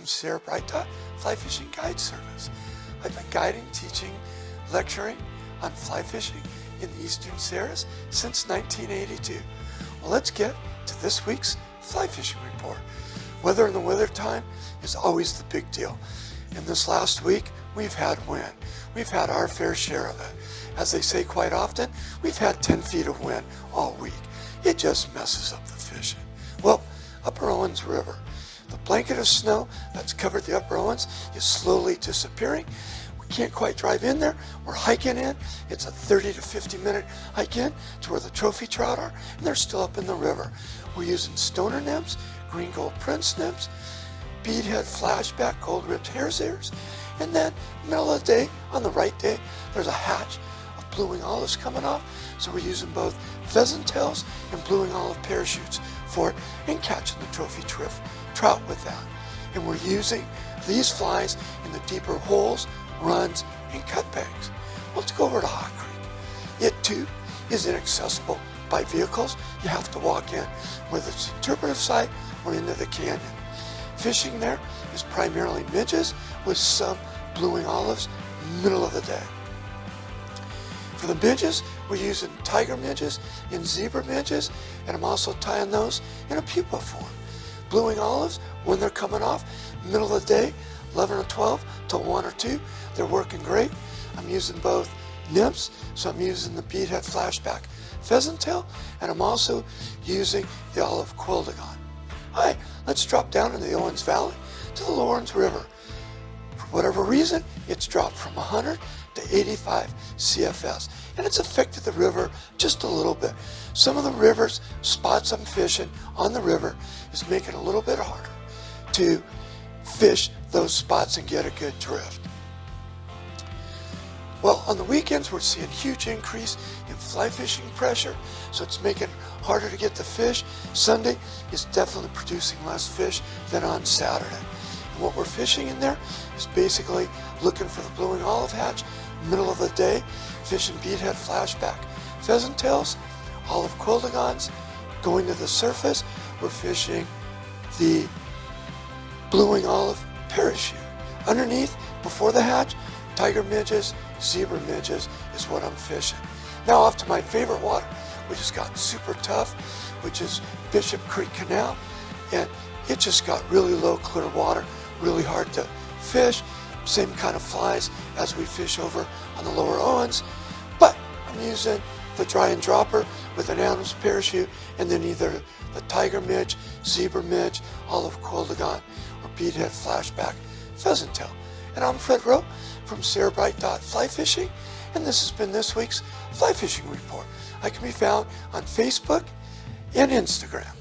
from Sierra Bright Fly Fishing Guide Service. I've been guiding, teaching, lecturing on fly fishing in the Eastern Sierras since 1982. Well, let's get to this week's fly fishing report. Weather in the winter time is always the big deal. In this last week, we've had wind. We've had our fair share of it. As they say quite often, we've had 10 feet of wind all week. It just messes up the fishing. Well, Upper Owens River. The blanket of snow that's covered the Upper Owens is slowly disappearing. We can't quite drive in there. We're hiking in. It's a 30 to 50 minute hike in to where the trophy trout are, and they're still up in the river. We're using stoner nymphs, green gold prince nymphs, beadhead flashback gold ribbed hare's ears, and then middle of the day, on the right day, there's a hatch of blue wing olives coming off. So we're using both pheasant tails and blue wing olive parachutes for it and catching the trophy trout with that. And we're using these flies in the deeper holes, runs, and cut banks. Let's go over to Hog Creek. It too is inaccessible by vehicles. You have to walk in, whether it's interpretive sight or into the canyon. Fishing there is primarily midges with some blue wing olives middle of the day. For the midges, we're using tiger midges and zebra midges, and I'm also tying those in a pupa form. Blue wing olives, when they're coming off, middle of the day, 11 or 12 till 1 or 2, they're working great. I'm using both nymphs, so I'm using the beadhead flashback pheasant tail, and I'm also using the olive quildagon. All right, let's drop down into the Owens Valley to the Owens River. For whatever reason, it's dropped from 100 to 85 CFS, and it's affected the river just a little bit. Some of the rivers, spots I'm fishing on the river is making it a little bit harder to fish those spots and get a good drift. Well, on the weekends, we're seeing a huge increase in fly fishing pressure, so it's making it harder to get the fish. Sunday is definitely producing less fish than on Saturday. And what we're fishing in there is basically looking for the blue wing olive hatch, middle of the day, fishing beadhead flashback pheasant tails, olive quildagons. Going to the surface, we're fishing the blue wing olive parachute. Underneath, before the hatch, tiger midges, zebra midges is what I'm fishing. Now off to my favorite water, which has gotten super tough, which is Bishop Creek Canal, and it just got really low, clear water, really hard to fish. Same kind of flies as we fish over on the lower Owens, but I'm using the dry and dropper with an Adams parachute, and then either the tiger midge, zebra midge, olive quildagon, or beadhead flashback pheasant tail. And I'm Fred Rowe from Sierra Bright Fly Fishing, and this has been this week's Fly Fishing Report. I can be found on Facebook and Instagram.